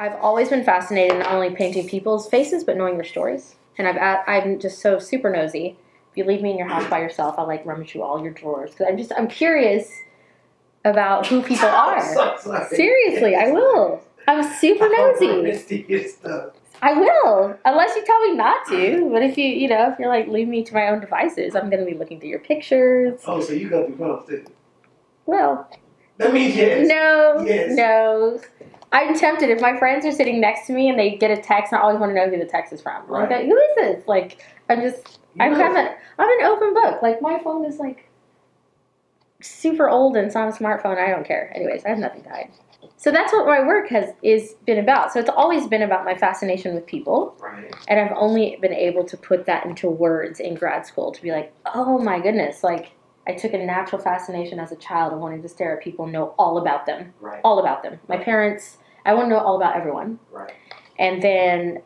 I've always been fascinated not only painting people's faces, but knowing their stories. And I'm just so super nosy. If you leave me in your house by yourself, I'll like rummage through all your drawers because I'm curious about who people are. Seriously, I will. I'm super nosy. I will, unless you tell me not to. But if if you're like, leave me to my own devices, I'm going to be looking through your pictures. Oh, so you got the phones too? Well, that means yes. No. I'm tempted. If my friends are sitting next to me and they get a text, I always want to know who the text is from. Right. Like, who is this? Like, I'm an open book. Like, my phone is like super old and it's not a smartphone. I don't care. Anyways, I have nothing to hide. So that's what my work is been about. So it's always been about my fascination with people. Right. And I've only been able to put that into words in grad school to be like, oh my goodness, like I took a natural fascination as a child of wanting to stare at people and know all about them. Right. All about them. My parents, I want to know all about everyone. Right. And then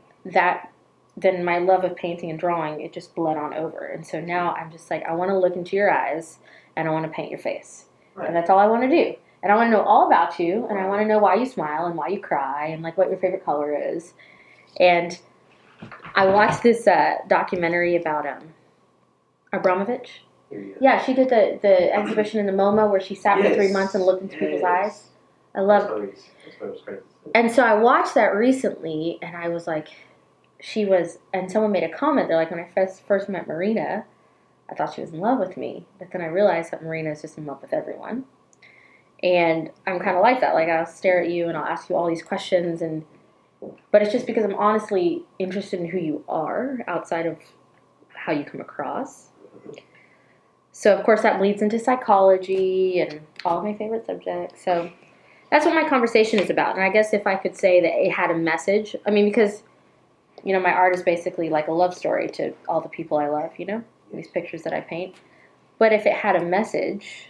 my love of painting and drawing, it just bled on over. And so now I'm just like, I want to look into your eyes and I want to paint your face. Right. And that's all I want to do. And I want to know all about you, and I want to know why you smile and why you cry and like what your favorite color is. And I watched this documentary about Abramovich. Yeah, she did the exhibition in the MoMA where she sat for 3 months and looked into people's eyes. I love it. And so I watched that recently, and I was like, and someone made a comment. They're like, when I first met Marina, I thought she was in love with me. But then I realized that Marina is just in love with everyone. And I'm kind of like that. Like, I'll stare at you and I'll ask you all these questions. But it's just because I'm honestly interested in who you are outside of how you come across. So, of course, that bleeds into psychology and all of my favorite subjects. So that's what my conversation is about. And I guess if I could say that it had a message, I mean, because, my art is basically like a love story to all the people I love, these pictures that I paint. But if it had a message,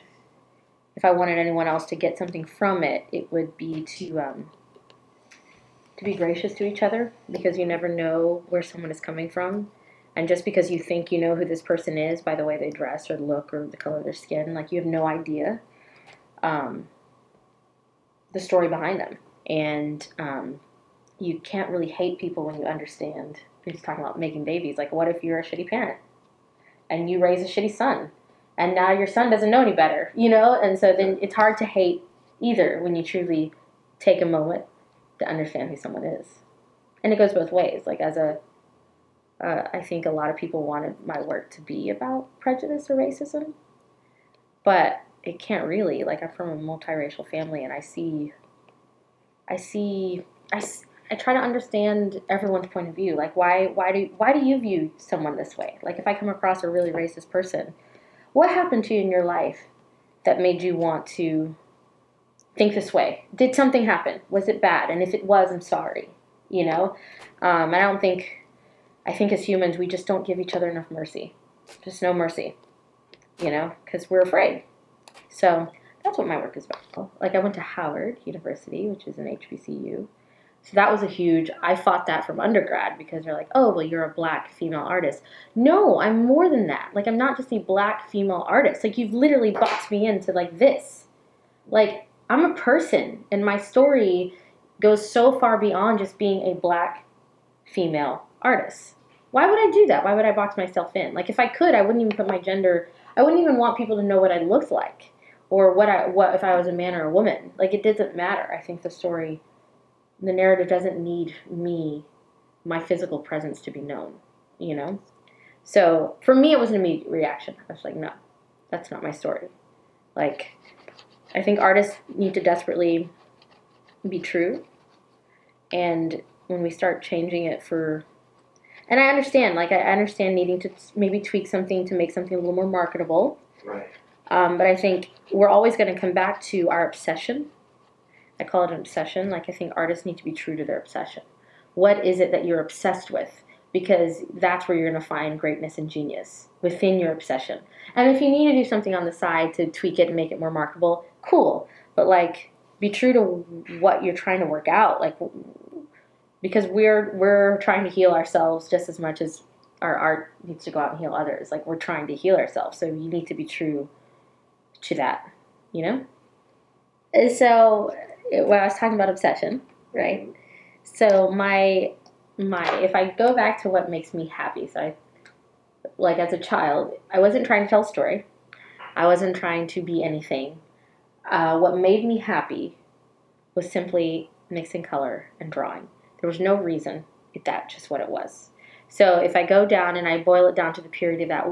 if I wanted anyone else to get something from it, it would be to be gracious to each other, because you never know where someone is coming from. And just because you think you know who this person is by the way they dress or look or the color of their skin, like you have no idea the story behind them. And you can't really hate people when you understand. You're just talking about making babies. Like, what if you're a shitty parent and you raise a shitty son? And now your son doesn't know any better, And so then it's hard to hate either when you truly take a moment to understand who someone is. And it goes both ways. Like, I think a lot of people wanted my work to be about prejudice or racism. But it can't really. Like, I'm from a multiracial family, and I try to understand everyone's point of view. Like, why do you view someone this way? Like, if I come across a really racist person, what happened to you in your life that made you want to think this way? Did something happen? Was it bad? And if it was, I'm sorry, And I think as humans, we just don't give each other enough mercy. Just no mercy, because we're afraid. So that's what my work is about. Like, I went to Howard University, which is an HBCU. So that was I fought that from undergrad because they're like, oh, well, you're a black female artist. No, I'm more than that. Like, I'm not just a black female artist. Like, you've literally boxed me into, like, this. Like, I'm a person, and my story goes so far beyond just being a black female artist. Why would I do that? Why would I box myself in? Like, if I could, I wouldn't even put my gender. I wouldn't even want people to know what I looked like or what if I was a man or a woman. Like, it doesn't matter. I think the narrative doesn't need my physical presence to be known, So for me, it was an immediate reaction. I was like, no, that's not my story. Like, I think artists need to desperately be true. And when we start changing it and I understand needing to maybe tweak something to make something a little more marketable. Right. But I think we're always going to come back to our obsession. I call it an obsession. Like, I think artists need to be true to their obsession. What is it that you're obsessed with? Because that's where you're going to find greatness and genius, within your obsession. And if you need to do something on the side to tweak it and make it more marketable, cool. But, like, be true to what you're trying to work out. Like, because we're trying to heal ourselves just as much as our art needs to go out and heal others. Like, we're trying to heal ourselves. So you need to be true to that, And so, when I was talking about obsession, right? So my if I go back to what makes me happy, so I like as a child, I wasn't trying to tell a story. I wasn't trying to be anything. What made me happy was simply mixing color and drawing. There was no reason. That's just what it was. So if I go down and I boil it down to the purity of that,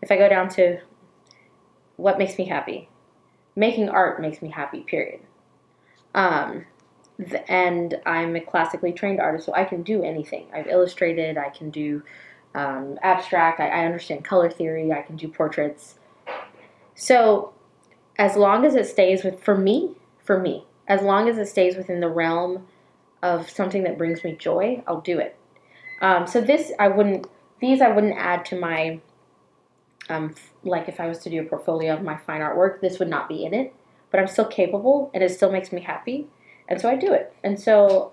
if I go down to what makes me happy? Making art makes me happy, period. Um, and I'm a classically trained artist, so I can do anything. I've illustrated, I can do abstract, I understand color theory, I can do portraits. So as long as it stays for me, as long as it stays within the realm of something that brings me joy, I'll do it. So these I wouldn't add to my, like if I was to do a portfolio of my fine artwork, this would not be in it, but I'm still capable and it still makes me happy. And so I do it. And so,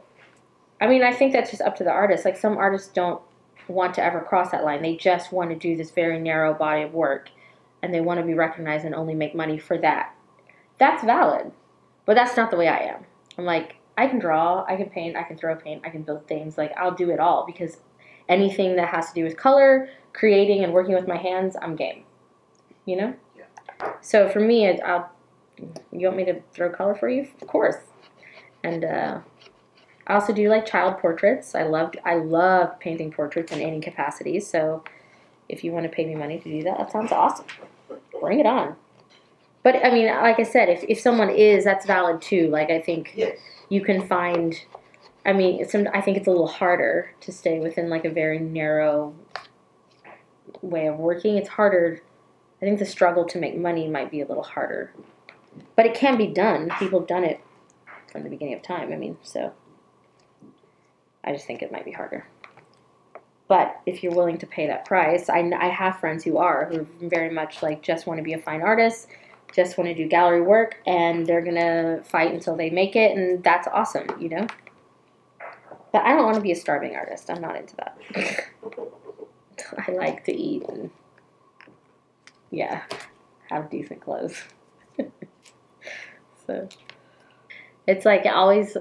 I mean, I think that's just up to the artist. Like some artists don't want to ever cross that line. They just want to do this very narrow body of work and they want to be recognized and only make money for that. That's valid, but that's not the way I am. I'm like, I can draw, I can paint, I can throw paint, I can build things. Like, I'll do it all because anything that has to do with color, creating, and working with my hands, I'm game. You know? Yeah. So for me, you want me to throw color for you? Of course. And I also do like child portraits. I love painting portraits in any capacity. So if you want to pay me money to do that, that sounds awesome. Bring it on. But I mean, like I said, if someone is, that's valid too. Like I think Yes. you can find. I mean, I think it's a little harder to stay within like a very narrow way of working. It's harder. I think the struggle to make money might be a little harder, but it can be done. People have done it from the beginning of time. I mean, so I just think it might be harder. But if you're willing to pay that price, I have friends who are very much like just want to be a fine artist, just want to do gallery work, and they're gonna fight until they make it, and that's awesome, you know. But I don't want to be a starving artist. I'm not into that. I like to eat and yeah, have decent clothes. So it's like always.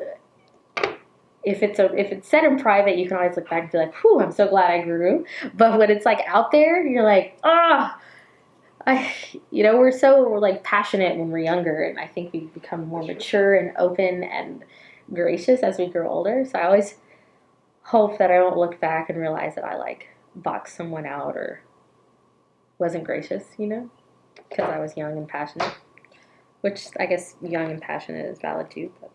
If it's said in private, you can always look back and be like, "Whew, I'm so glad I grew." But when it's like out there, you're like, "Ah, we're like passionate when we're younger, and I think we become more mature and open and gracious as we grow older." So I always hope that I don't look back and realize that I like boxed someone out or wasn't gracious, because I was young and passionate. Which I guess young and passionate is valid too, but.